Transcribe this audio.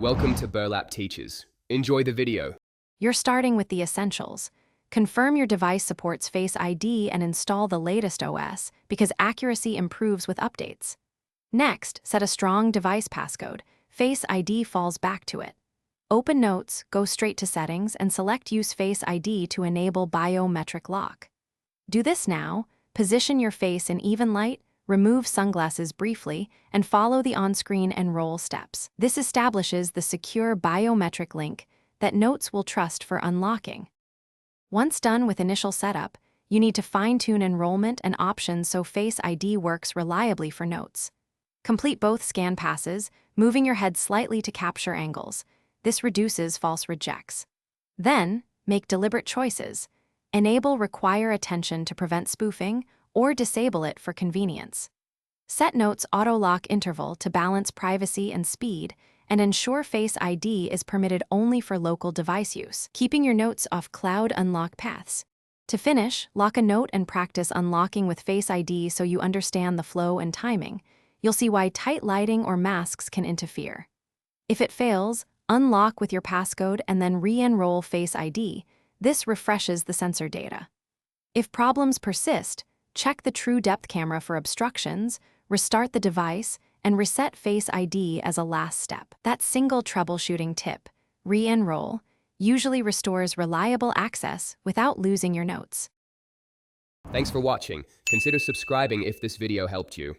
Welcome to Burlap Teachers. Enjoy the video. You're starting with the essentials. Confirm your device supports Face ID and install the latest OS because accuracy improves with updates. Next, set a strong device passcode. Face ID falls back to it. Open Notes, go straight to Settings, and select Use Face ID to enable biometric lock. Do this now. Position your face in even light, remove sunglasses briefly, and follow the on-screen enroll steps. This establishes the secure biometric link that Notes will trust for unlocking. Once done with initial setup, you need to fine-tune enrollment and options so Face ID works reliably for Notes. Complete both scan passes, moving your head slightly to capture angles. This reduces false rejects. Then, make deliberate choices. Enable Require Attention to prevent spoofing, or disable it for convenience. Set Notes auto-lock interval to balance privacy and speed, and ensure Face ID is permitted only for local device use, keeping your notes off cloud unlock paths. To finish, lock a note and practice unlocking with Face ID so you understand the flow and timing. You'll see why tight lighting or masks can interfere. If it fails, unlock with your passcode and then re-enroll Face ID. This refreshes the sensor data. If problems persist, check the true depth camera for obstructions, restart the device, and reset Face ID as a last step. That single troubleshooting tip, re-enroll, usually restores reliable access without losing your notes. Thanks for watching. Consider subscribing if this video helped you.